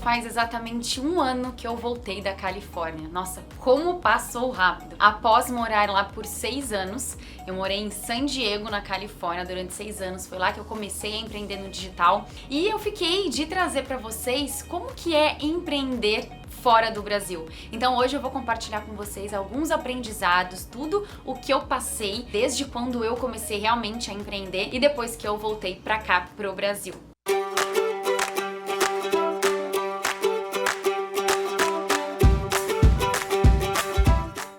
Faz exatamente um ano que eu voltei da Califórnia. Nossa, como passou rápido! Após morar lá por 6 anos, eu morei em San Diego, na Califórnia, durante 6 anos. Foi lá que eu comecei a empreender no digital. E eu fiquei de trazer para vocês como que é empreender fora do Brasil. Então hoje eu vou compartilhar com vocês alguns aprendizados, tudo o que eu passei desde quando eu comecei realmente a empreender e depois que eu voltei para cá, pro Brasil.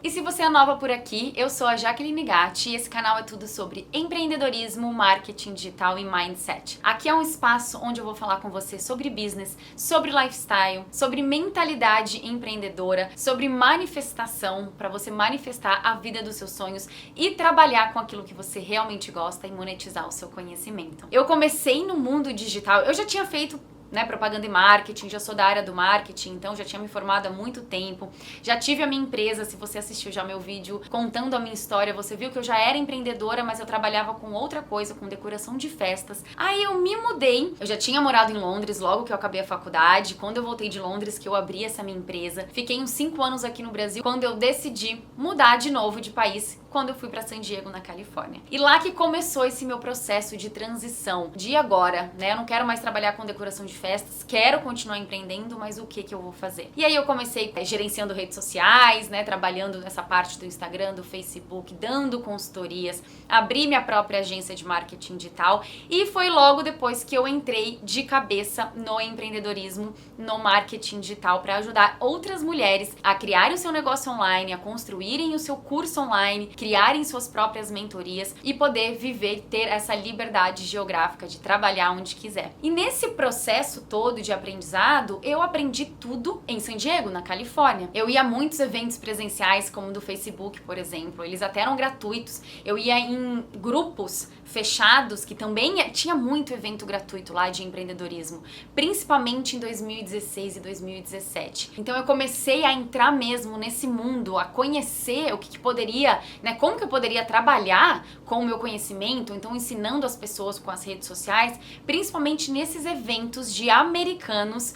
Se você é nova por aqui, eu sou a Jaqueline Gatti e esse canal é tudo sobre empreendedorismo, marketing digital e mindset. Aqui é um espaço onde eu vou falar com você sobre business, sobre lifestyle, sobre mentalidade empreendedora, sobre manifestação, para você manifestar a vida dos seus sonhos e trabalhar com aquilo que você realmente gosta e monetizar o seu conhecimento. Eu comecei no mundo digital, eu já tinha feito propaganda e marketing, já sou da área do marketing, então já tinha me formado há muito tempo, já tive a minha empresa. Se você assistiu já meu vídeo contando a minha história, você viu que eu já era empreendedora, mas eu trabalhava com outra coisa, com decoração de festas. Aí eu me mudei, eu já tinha morado em Londres logo que eu acabei a faculdade, quando eu voltei de Londres que eu abri essa minha empresa, fiquei uns 5 anos aqui no Brasil, quando eu decidi mudar de novo de país, quando eu fui para San Diego, na Califórnia. E lá que começou esse meu processo de transição, de agora, eu não quero mais trabalhar com decoração de festas, quero continuar empreendendo, mas o que eu vou fazer? E aí eu comecei gerenciando redes sociais, trabalhando nessa parte do Instagram, do Facebook, dando consultorias, abri minha própria agência de marketing digital e foi logo depois que eu entrei de cabeça no empreendedorismo, no marketing digital, para ajudar outras mulheres a criarem o seu negócio online, a construírem o seu curso online, criarem suas próprias mentorias e poder viver, ter essa liberdade geográfica de trabalhar onde quiser. E nesse processo todo de aprendizado, eu aprendi tudo em San Diego, na Califórnia. Eu ia a muitos eventos presenciais, como do Facebook, por exemplo. Eles até eram gratuitos. Eu ia em grupos fechados, que também tinha muito evento gratuito lá de empreendedorismo, principalmente em 2016 e 2017. Então eu comecei a entrar mesmo nesse mundo, a conhecer o que poderia, como que eu poderia trabalhar com o meu conhecimento, então ensinando as pessoas com as redes sociais, principalmente nesses eventos de americanos,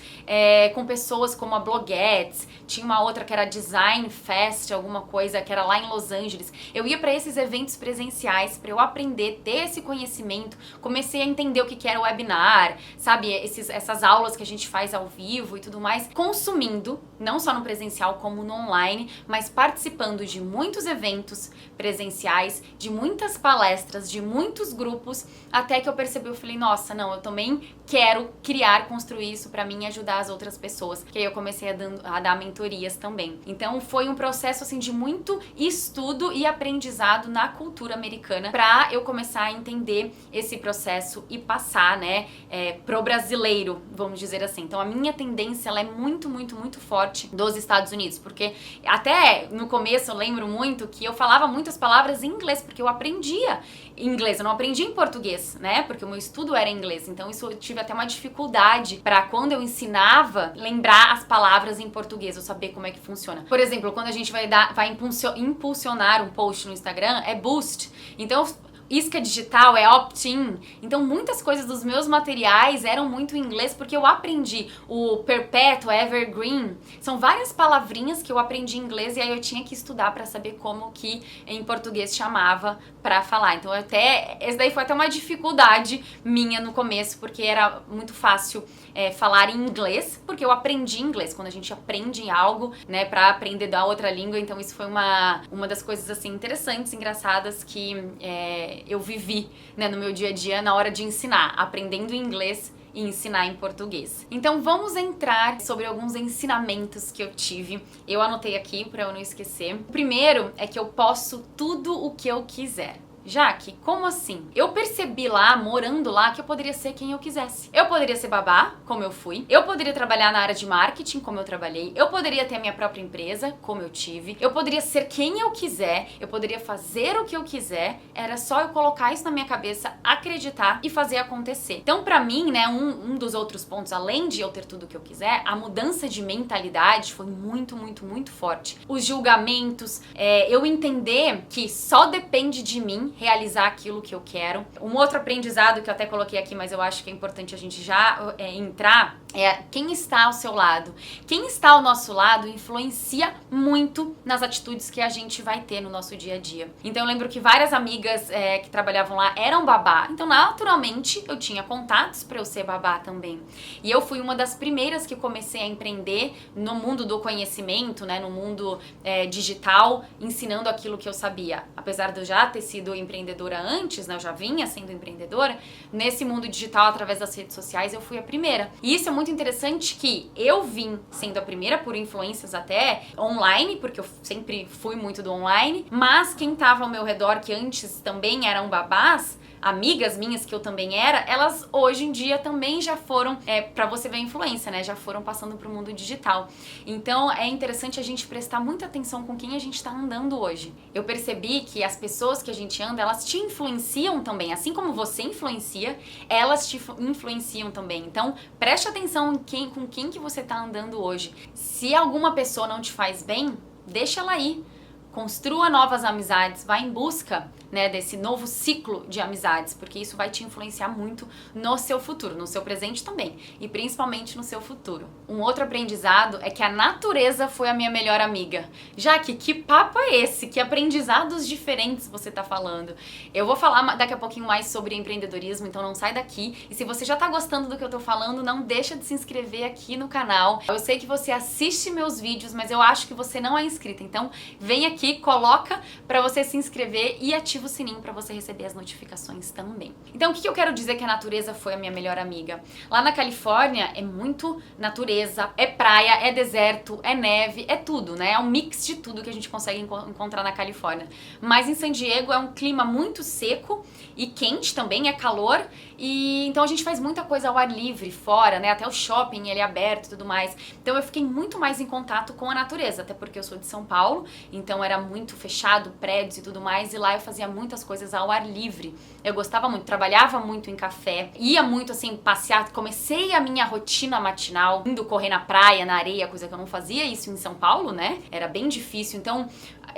com pessoas como a Bloguettes, tinha uma outra que era Design Fest, alguma coisa, que era lá em Los Angeles. Eu ia para esses eventos presenciais para eu aprender, ter esse conhecimento, comecei a entender o que era o webinar, sabe, essas aulas que a gente faz ao vivo e tudo mais, consumindo, não só no presencial como no online, mas participando de muitos eventos presenciais, de muitas palestras, de muitos grupos, até que eu percebi, eu falei, nossa, não, eu também quero criar, construir isso pra mim e ajudar as outras pessoas. Que aí eu comecei a dar mentorias também. Então foi um processo assim de muito estudo e aprendizado na cultura americana pra eu começar a entender esse processo e passar, pro brasileiro, vamos dizer assim. Então a minha tendência, ela é muito, muito, muito forte dos Estados Unidos, porque até no começo eu lembro muito que eu falava muitas palavras em inglês, porque eu aprendia inglês, eu não aprendi em português, porque o meu estudo era em inglês. Então isso eu tive até uma dificuldade para quando eu ensinava, lembrar as palavras em português, eu saber como é que funciona. Por exemplo, quando a gente vai impulsionar um post no Instagram, é boost. Então isca digital é opt-in. Então muitas coisas dos meus materiais eram muito em inglês porque eu aprendi o perpétuo, evergreen. São várias palavrinhas que eu aprendi em inglês e aí eu tinha que estudar para saber como que em português chamava para falar. Então esse daí foi até uma dificuldade minha no começo, porque era muito fácil falar em inglês, porque eu aprendi inglês. Quando a gente aprende algo, para aprender da outra língua, então isso foi uma das coisas assim interessantes, engraçadas que eu vivi, no meu dia a dia na hora de ensinar, aprendendo inglês e ensinar em português. Então vamos entrar sobre alguns ensinamentos que eu tive. Eu anotei aqui para eu não esquecer. O primeiro é que eu posso tudo o que eu quiser. Jaque, como assim? Eu percebi lá, morando lá, que eu poderia ser quem eu quisesse. Eu poderia ser babá, como eu fui. Eu poderia trabalhar na área de marketing, como eu trabalhei. Eu poderia ter a minha própria empresa, como eu tive. Eu poderia ser quem eu quiser. Eu poderia fazer o que eu quiser. Era só eu colocar isso na minha cabeça, acreditar e fazer acontecer. Então, pra mim, né, um dos outros pontos, além de eu ter tudo o que eu quiser, a mudança de mentalidade foi muito, muito, muito forte. Os julgamentos, eu entender que só depende de mim realizar aquilo que eu quero. Um outro aprendizado que eu até coloquei aqui, mas eu acho que é importante a gente já entrar, é quem está ao seu lado. Quem está ao nosso lado influencia muito nas atitudes que a gente vai ter no nosso dia a dia. Então eu lembro que várias amigas que trabalhavam lá eram babá, então naturalmente eu tinha contatos para eu ser babá também. E eu fui uma das primeiras que comecei a empreender no mundo do conhecimento, né, no mundo digital, ensinando aquilo que eu sabia. Apesar de eu já ter sido empreendedora antes, né? Eu já vinha sendo empreendedora. Nesse mundo digital, através das redes sociais, eu fui a primeira. E isso é muito interessante que eu vim sendo a primeira por influências até online, porque eu sempre fui muito do online, mas quem tava ao meu redor, que antes também eram babás, amigas minhas que eu também era, elas hoje em dia também já foram, pra você ver a influência, né? Já foram passando pro mundo digital. Então é interessante a gente prestar muita atenção com quem a gente tá andando hoje. Eu percebi que as pessoas que a gente anda, elas te influenciam também. Assim como você influencia, elas te influenciam também. Então preste atenção com quem que você tá andando hoje. Se alguma pessoa não te faz bem, deixa ela ir. Construa novas amizades, vá em busca, né, desse novo ciclo de amizades, porque isso vai te influenciar muito no seu futuro, no seu presente também, e principalmente no seu futuro. Um outro aprendizado é que a natureza foi a minha melhor amiga. Jaque, que papo é esse? Que aprendizados diferentes você tá falando? Eu vou falar daqui a pouquinho mais sobre empreendedorismo, então não sai daqui. E se você já tá gostando do que eu tô falando, não deixa de se inscrever aqui no canal. Eu sei que você assiste meus vídeos, mas eu acho que você não é inscrita, então vem aqui, coloca pra você se inscrever e ativa o sininho pra você receber as notificações também. Então o que eu quero dizer que a natureza foi a minha melhor amiga? Lá na Califórnia é muito natureza, é praia, é deserto, é neve, é tudo, né? É um mix de tudo que a gente consegue encontrar na Califórnia. Mas em San Diego é um clima muito seco e quente também, é calor, e então a gente faz muita coisa ao ar livre, fora, né? Até o shopping ele é aberto e tudo mais. Então eu fiquei muito mais em contato com a natureza, até porque eu sou de São Paulo, então era muito fechado, prédios e tudo mais, e lá eu fazia muitas coisas ao ar livre. Eu gostava muito, trabalhava muito em café, ia muito assim, passear, comecei a minha rotina matinal, indo correr na praia, na areia, coisa que eu não fazia isso em São Paulo, né? Era bem difícil, então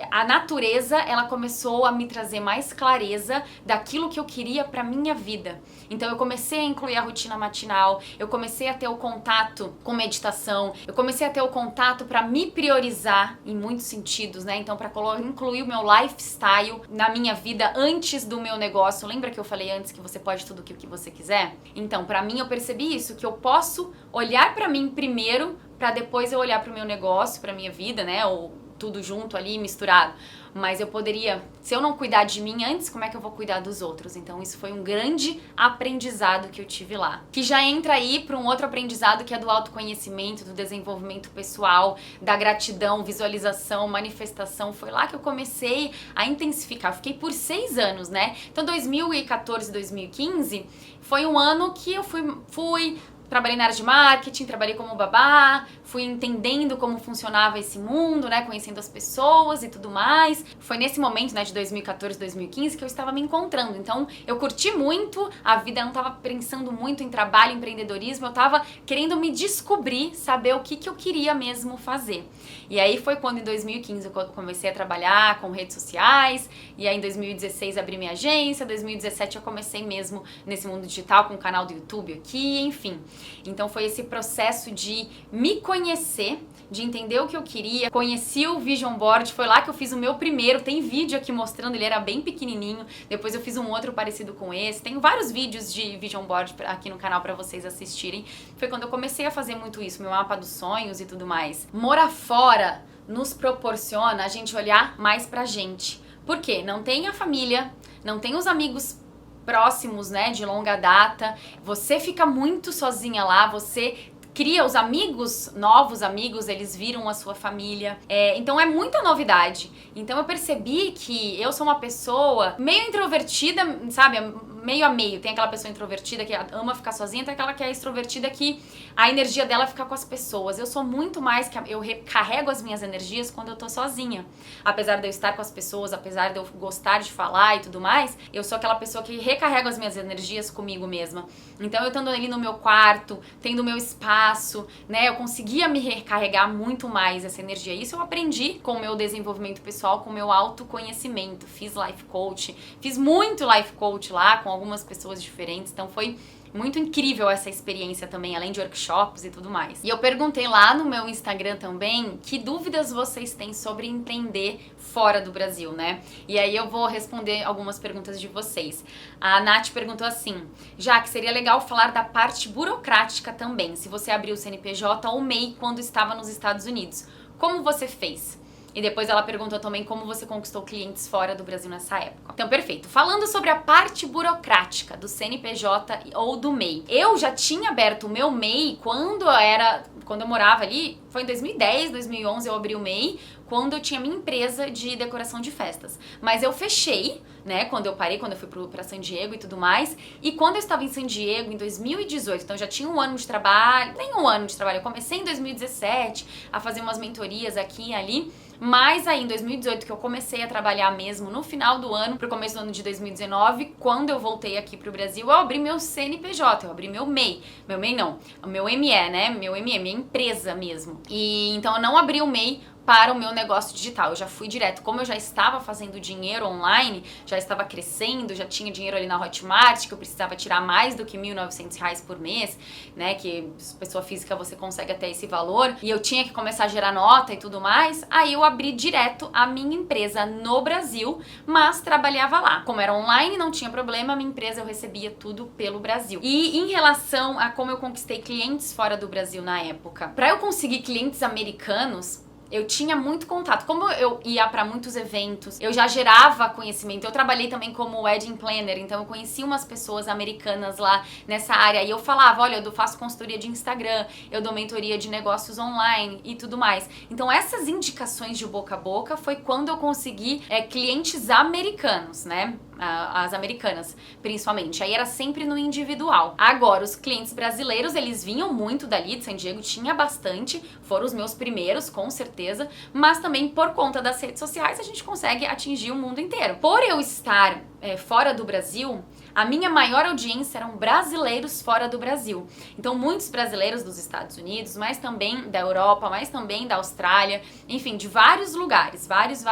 a natureza, ela começou a me trazer mais clareza daquilo que eu queria pra minha vida. Então eu comecei a incluir a rotina matinal, eu comecei a ter o contato com meditação, eu comecei a ter o contato pra me priorizar em muitos sentidos, né? Então pra incluir o meu lifestyle na minha vida antes do meu negócio. Lembra que eu falei antes que você pode tudo o que você quiser? Então, pra mim eu percebi isso, que eu posso olhar pra mim primeiro, pra depois eu olhar pro meu negócio, pra minha vida, né? Ou tudo junto ali, misturado. Mas eu poderia, se eu não cuidar de mim antes, como é que eu vou cuidar dos outros? Então isso foi um grande aprendizado que eu tive lá. Que já entra aí para um outro aprendizado que é do autoconhecimento, do desenvolvimento pessoal, da gratidão, visualização, manifestação. Foi lá que eu comecei a intensificar. Eu fiquei por 6 anos, né? Então 2014, 2015 foi um ano que eu fui trabalhei na área de marketing, trabalhei como babá, fui entendendo como funcionava esse mundo, né, conhecendo as pessoas e tudo mais. Foi nesse momento, né, de 2014, 2015 que eu estava me encontrando. Então, eu curti muito a vida, eu não estava pensando muito em trabalho, empreendedorismo, eu estava querendo me descobrir, saber o que eu queria mesmo fazer. E aí foi quando em 2015 eu comecei a trabalhar com redes sociais, e aí em 2016 abri minha agência, 2017 eu comecei mesmo nesse mundo digital com o canal do YouTube aqui, enfim. Então foi esse processo de me conhecer, de entender o que eu queria. Conheci o Vision Board, foi lá que eu fiz o meu primeiro, tem vídeo aqui mostrando, ele era bem pequenininho, depois eu fiz um outro parecido com esse, tenho vários vídeos de Vision Board aqui no canal pra vocês assistirem. Foi quando eu comecei a fazer muito isso, meu mapa dos sonhos e tudo mais. Morar fora nos proporciona a gente olhar mais pra gente. Por quê? Não tem a família, não tem os amigos próximos, né, de longa data, você fica muito sozinha lá, você cria os amigos, novos amigos, eles viram a sua família. Então é muita novidade. Então eu percebi que eu sou uma pessoa meio introvertida, sabe? Meio a meio. Tem aquela pessoa introvertida que ama ficar sozinha, tem aquela que é extrovertida que a energia dela fica com as pessoas. Eu sou muito mais que eu recarrego as minhas energias quando eu tô sozinha. Apesar de eu estar com as pessoas, apesar de eu gostar de falar e tudo mais, eu sou aquela pessoa que recarrego as minhas energias comigo mesma. Então eu estando ali no meu quarto, tendo o meu espaço, né, eu conseguia me recarregar muito mais essa energia. Isso eu aprendi com o meu desenvolvimento pessoal, com o meu autoconhecimento. Fiz life coach, fiz muito life coach lá com algumas pessoas diferentes, então foi muito incrível essa experiência também, além de workshops e tudo mais. E eu perguntei lá no meu Instagram também que dúvidas vocês têm sobre empreender fora do Brasil, né? E aí eu vou responder algumas perguntas de vocês. A Nath perguntou assim: já que seria legal falar da parte burocrática também, se você abriu o CNPJ ou MEI quando estava nos Estados Unidos. Como você fez? E depois ela perguntou também como você conquistou clientes fora do Brasil nessa época. Então, perfeito. Falando sobre a parte burocrática do CNPJ ou do MEI. Eu já tinha aberto o meu MEI quando eu morava ali, foi em 2010, 2011 eu abri o MEI, quando eu tinha minha empresa de decoração de festas. Mas eu fechei, né, quando eu parei, quando eu fui pra San Diego e tudo mais. E quando eu estava em San Diego, em 2018, então já tinha um ano de trabalho, nem um ano de trabalho, eu comecei em 2017 a fazer umas mentorias aqui e ali. Mas aí em 2018 que eu comecei a trabalhar mesmo, no final do ano, pro começo do ano de 2019, quando eu voltei aqui pro Brasil, eu abri meu CNPJ, eu abri meu MEI. Meu MEI não, o meu ME, né? Meu ME, minha empresa mesmo. E então eu não abri o MEI para o meu negócio digital. Eu já fui direto. Como eu já estava fazendo dinheiro online, já estava crescendo, já tinha dinheiro ali na Hotmart, que eu precisava tirar mais do que R$1.900 por mês, né? Que pessoa física você consegue até esse valor. E eu tinha que começar a gerar nota e tudo mais. Aí eu abri direto a minha empresa no Brasil, mas trabalhava lá. Como era online, não tinha problema, a minha empresa eu recebia tudo pelo Brasil. E em relação a como eu conquistei clientes fora do Brasil na época, para eu conseguir clientes americanos, eu tinha muito contato. Como eu ia para muitos eventos, eu já gerava conhecimento. Eu trabalhei também como wedding planner, então eu conheci umas pessoas americanas lá nessa área. E eu falava, olha, eu faço consultoria de Instagram, eu dou mentoria de negócios online e tudo mais. Então essas indicações de boca a boca foi quando eu consegui clientes americanos, né? As americanas, principalmente. Aí era sempre no individual. Agora, os clientes brasileiros, eles vinham muito dali de San Diego, tinha bastante, foram os meus primeiros, com certeza, mas também por conta das redes sociais a gente consegue atingir o mundo inteiro. Por eu estar fora do Brasil, a minha maior audiência eram brasileiros fora do Brasil. Então, muitos brasileiros dos Estados Unidos, mas também da Europa, mas também da Austrália, enfim, de vários lugares, vários.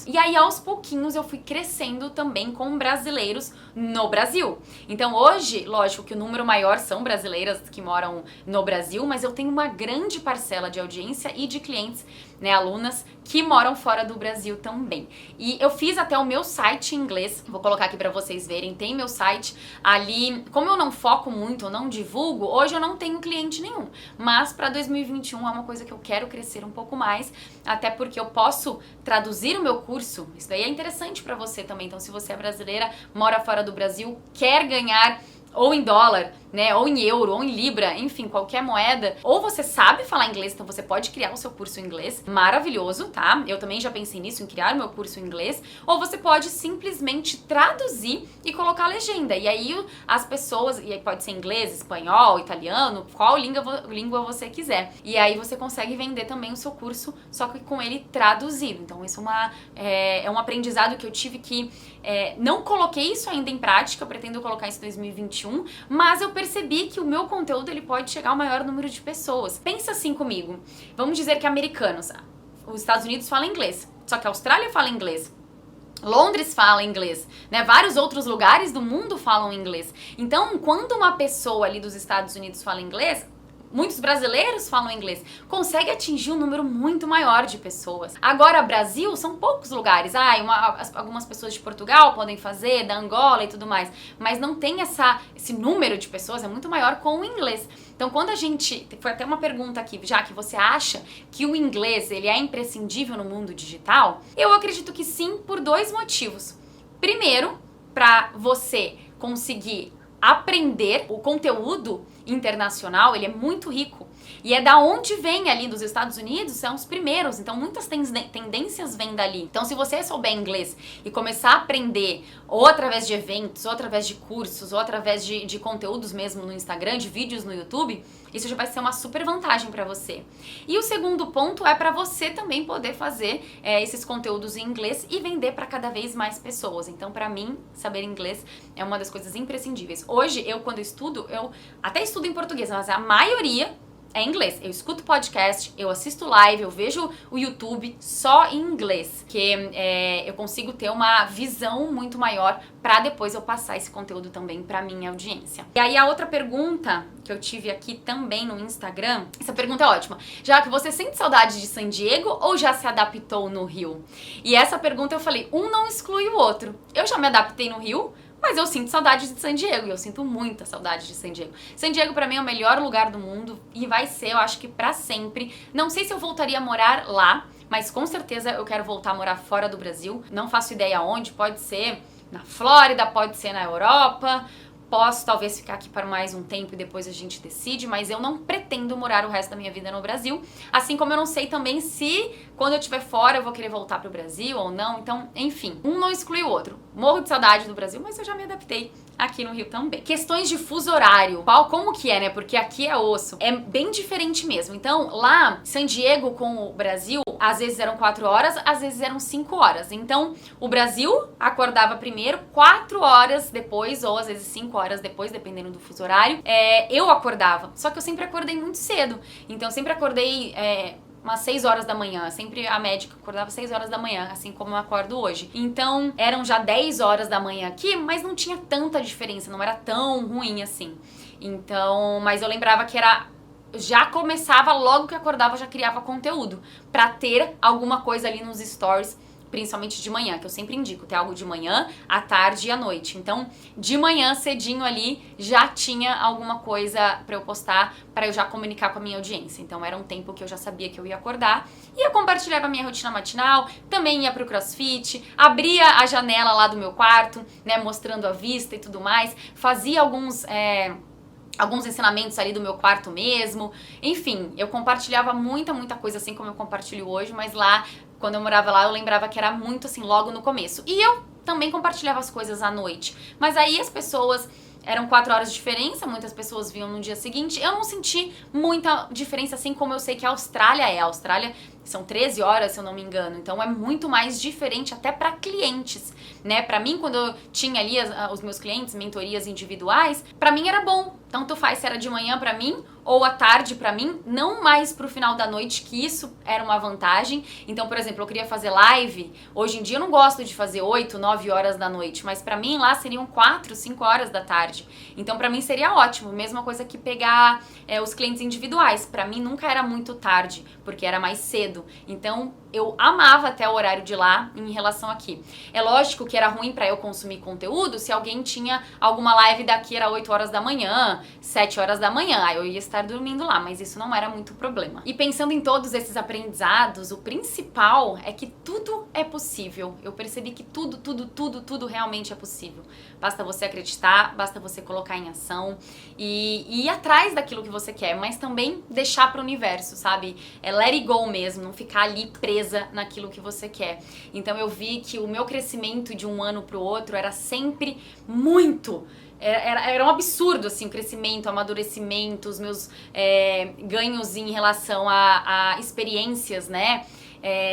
E aí, aos pouquinhos, eu fui crescendo também com brasileiros no Brasil. Então, hoje, lógico que o número maior são brasileiras que moram no Brasil, mas eu tenho uma grande parcela de audiência e de clientes, né, alunas que moram fora do Brasil também. E eu fiz até o meu site em inglês, vou colocar aqui pra vocês verem, tem meu site ali. Como eu não foco muito, eu não divulgo, hoje eu não tenho cliente nenhum, mas pra 2021 é uma coisa que eu quero crescer um pouco mais, até porque eu posso traduzir o meu curso. Isso daí é interessante pra você também. Então, se você é brasileira, mora fora do Brasil, quer ganhar ou em dólar, né, ou em euro, ou em libra, enfim, qualquer moeda, ou você sabe falar inglês, então você pode criar o seu curso em inglês, maravilhoso, tá? Eu também já pensei nisso, em criar o meu curso em inglês, ou você pode simplesmente traduzir e colocar a legenda, e aí as pessoas, e aí pode ser inglês, espanhol, italiano, qual língua você quiser, e aí você consegue vender também o seu curso, só que com ele traduzido. Então isso é um aprendizado que eu tive que não coloquei isso ainda em prática, eu pretendo colocar isso em 2021, mas eu percebi que o meu conteúdo ele pode chegar ao maior número de pessoas. Pensa assim comigo, vamos dizer que americanos, os Estados Unidos falam inglês, só que a Austrália fala inglês, Londres fala inglês, né? Vários outros lugares do mundo falam inglês. Então, quando uma pessoa ali dos Estados Unidos fala inglês, muitos brasileiros falam inglês, consegue atingir um número muito maior de pessoas. Agora, Brasil, são poucos lugares. Algumas pessoas de Portugal podem fazer, da Angola e tudo mais, mas não tem esse número de pessoas, é muito maior com o inglês. Então, quando a gente... Foi até uma pergunta aqui, já que você acha que o inglês ele é imprescindível no mundo digital? Eu acredito que sim, por dois motivos. Primeiro, para você conseguir aprender o conteúdo internacional, ele é muito rico. E é da onde vem ali dos Estados Unidos, são os primeiros. Então muitas tendências vêm dali. Então se você souber inglês e começar a aprender ou através de eventos, ou através de cursos, ou através de conteúdos mesmo no Instagram, de vídeos no YouTube, isso já vai ser uma super vantagem para você. E o segundo ponto é para você também poder fazer esses conteúdos em inglês e vender para cada vez mais pessoas. Então, para mim, saber inglês é uma das coisas imprescindíveis. Hoje, quando estudo, eu até estudo em português, mas a maioria é em inglês. Eu escuto podcast, eu assisto live, eu vejo o YouTube só em inglês, que eu consigo ter uma visão muito maior para depois eu passar esse conteúdo também para minha audiência. E aí a outra pergunta que eu tive aqui também no Instagram, essa pergunta é ótima. Já que você sente saudade de San Diego ou já se adaptou no Rio? E essa pergunta eu falei, um não exclui o outro. Eu já me adaptei no Rio, mas eu sinto saudade de San Diego, e eu sinto muita saudade de San Diego. San Diego pra mim é o melhor lugar do mundo e vai ser, eu acho que pra sempre. Não sei se eu voltaria a morar lá, mas com certeza eu quero voltar a morar fora do Brasil. Não faço ideia onde, pode ser na Flórida, pode ser na Europa. Posso talvez ficar aqui por mais um tempo e depois a gente decide, mas eu não pretendo morar o resto da minha vida no Brasil. Assim como eu não sei também se quando eu estiver fora eu vou querer voltar pro Brasil ou não. Então, enfim, um não exclui o outro. Morro de saudade do Brasil, mas eu já me adaptei aqui no Rio também. Questões de fuso horário. Como que é, né? Porque aqui é osso. É bem diferente mesmo. Então, lá, San Diego com o Brasil, às vezes eram 4 horas, às vezes eram 5 horas. Então, o Brasil acordava primeiro, 4 horas depois, ou às vezes 5 horas depois, dependendo do fuso horário, eu acordava. Só que eu sempre acordei muito cedo. Então, eu sempre acordei umas 6 horas da manhã, sempre a médica acordava 6 horas da manhã, assim como eu acordo hoje. Então, eram já 10 horas da manhã aqui, mas não tinha tanta diferença, não era tão ruim assim. Então, mas eu lembrava que já começava, logo que acordava, já criava conteúdo, pra ter alguma coisa ali nos stories, principalmente de manhã, que eu sempre indico, ter algo de manhã, à tarde e à noite. Então, de manhã, cedinho ali, já tinha alguma coisa pra eu postar, pra eu já comunicar com a minha audiência. Então, era um tempo que eu já sabia que eu ia acordar, e eu compartilhava a minha rotina matinal, também ia pro CrossFit, abria a janela lá do meu quarto, né, mostrando a vista e tudo mais, fazia alguns ensinamentos ali do meu quarto mesmo. Enfim, eu compartilhava muita coisa assim como eu compartilho hoje, mas lá, quando eu morava lá, eu lembrava que era muito assim, logo no começo. E eu também compartilhava as coisas à noite. Mas aí as pessoas... Eram 4 horas de diferença, muitas pessoas viam no dia seguinte. Eu não senti muita diferença, assim como eu sei que a Austrália é. A Austrália são 13 horas, se eu não me engano. Então é muito mais diferente até para clientes, né? Para mim, quando eu tinha ali os meus clientes, mentorias individuais, para mim era bom. Tanto faz se era de manhã para mim ou à tarde para mim, não mais pro final da noite, que isso era uma vantagem. Então, por exemplo, eu queria fazer live. Hoje em dia eu não gosto de fazer 8, 9 horas da noite, mas para mim lá seriam 4, 5 horas da tarde. Então, para mim seria ótimo. Mesma coisa que pegar os clientes individuais. Para mim nunca era muito tarde, porque era mais cedo. Então, eu amava até o horário de lá em relação aqui. É lógico que era ruim para eu consumir conteúdo se alguém tinha alguma live daqui era 8 horas da manhã, 7 horas da manhã, aí eu ia estar dormindo lá, mas isso não era muito problema. E pensando em todos esses aprendizados, o principal é que tudo é possível. Eu percebi que tudo realmente é possível. Basta você acreditar, basta você colocar em ação e ir atrás daquilo que você quer, mas também deixar pro universo, sabe? Let it go mesmo, não ficar ali presa naquilo que você quer. Então eu vi que o meu crescimento de um ano pro outro era sempre muito... Era um absurdo, assim, o crescimento, o amadurecimento, os meus ganhos em relação a experiências, né?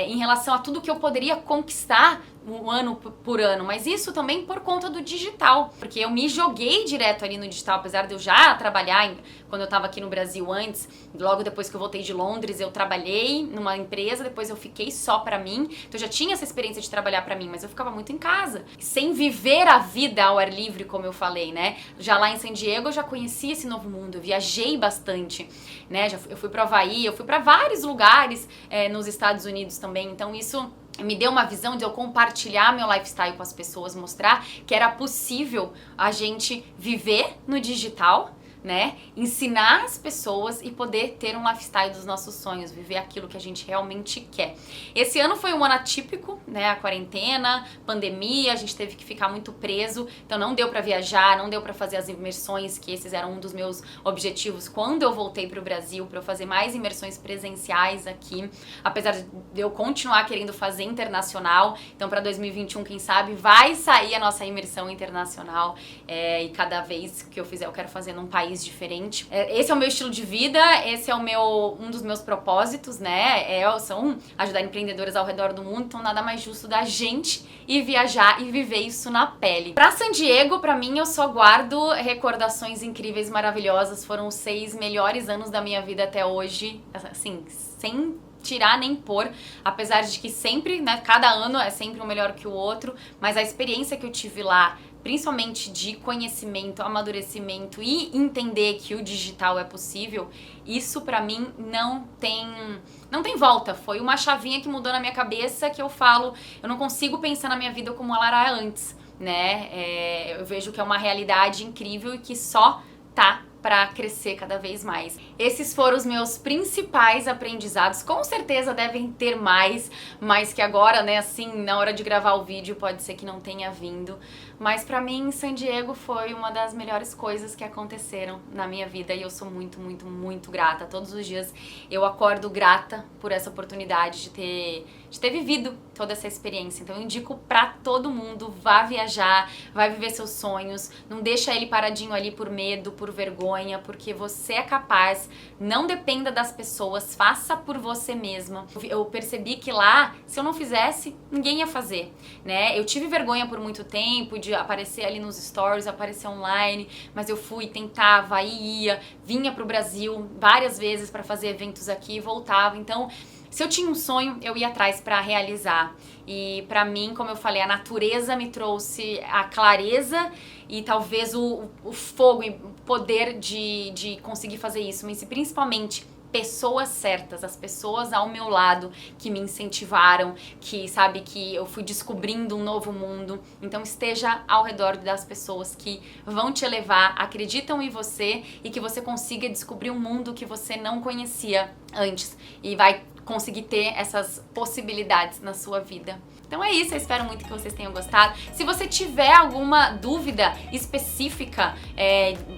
Em relação a tudo que eu poderia conquistar um ano por ano, mas isso também por conta do digital, porque eu me joguei direto ali no digital, apesar de eu já trabalhar quando eu tava aqui no Brasil antes, logo depois que eu voltei de Londres, eu trabalhei numa empresa, depois eu fiquei só pra mim, então eu já tinha essa experiência de trabalhar pra mim, mas eu ficava muito em casa, sem viver a vida ao ar livre, como eu falei, né? Já lá em San Diego eu já conhecia esse novo mundo, eu viajei bastante, né? Eu fui pro Havaí, eu fui pra vários lugares nos Estados Unidos também, então isso me deu uma visão de eu compartilhar meu lifestyle com as pessoas, mostrar que era possível a gente viver no digital, né? Ensinar as pessoas e poder ter um lifestyle dos nossos sonhos, viver aquilo que a gente realmente quer. Esse ano foi um ano atípico, né? A quarentena, pandemia, a gente teve que ficar muito preso, então não deu pra viajar, não deu pra fazer as imersões, que esses eram um dos meus objetivos quando eu voltei pro Brasil, pra eu fazer mais imersões presenciais aqui, apesar de eu continuar querendo fazer internacional. Então pra 2021, quem sabe, vai sair a nossa imersão internacional, e cada vez que eu fizer eu quero fazer num país diferente. Esse é o meu estilo de vida, esse é um dos meus propósitos, né? São ajudar empreendedoras ao redor do mundo, então nada mais justo da gente ir viajar e viver isso na pele. Pra San Diego, pra mim, eu só guardo recordações incríveis, maravilhosas. Foram os 6 melhores anos da minha vida até hoje, assim, sem tirar nem pôr, apesar de que sempre, né, cada ano é sempre um melhor que o outro, mas a experiência que eu tive lá, principalmente de conhecimento, amadurecimento e entender que o digital é possível, isso pra mim não tem volta. Foi uma chavinha que mudou na minha cabeça, que eu falo, eu não consigo pensar na minha vida como ela era antes, né? Eu vejo que é uma realidade incrível e que só tá para crescer cada vez mais. Esses foram os meus principais aprendizados. Com certeza devem ter mais, mas que agora, né, assim, na hora de gravar o vídeo pode ser que não tenha vindo. Mas pra mim, San Diego foi uma das melhores coisas que aconteceram na minha vida e eu sou muito, muito, muito grata. Todos os dias eu acordo grata por essa oportunidade de ter vivido toda essa experiência. Então eu indico pra todo mundo, vá viajar, vai viver seus sonhos, não deixa ele paradinho ali por medo, por vergonha, porque você é capaz, não dependa das pessoas, faça por você mesma. Eu percebi que lá, se eu não fizesse, ninguém ia fazer, né? Eu tive vergonha por muito tempo de aparecer ali nos stories, aparecer online, mas eu fui, tentava, ia, vinha pro Brasil várias vezes pra fazer eventos aqui e voltava. Então, se eu tinha um sonho, eu ia atrás pra realizar. E pra mim, como eu falei, a natureza me trouxe a clareza e talvez o fogo e o poder de conseguir fazer isso, mas principalmente pessoas certas, as pessoas ao meu lado que me incentivaram, que sabe que eu fui descobrindo um novo mundo. Então esteja ao redor das pessoas que vão te elevar, acreditam em você e que você consiga descobrir um mundo que você não conhecia antes e vai conseguir ter essas possibilidades na sua vida. Então é isso, eu espero muito que vocês tenham gostado. Se você tiver alguma dúvida específica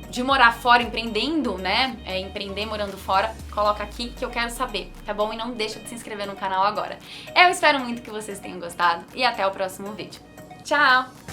de morar fora empreendendo, né? Empreender morando fora, coloca aqui que eu quero saber, tá bom? E não deixa de se inscrever no canal agora. Eu espero muito que vocês tenham gostado e até o próximo vídeo. Tchau!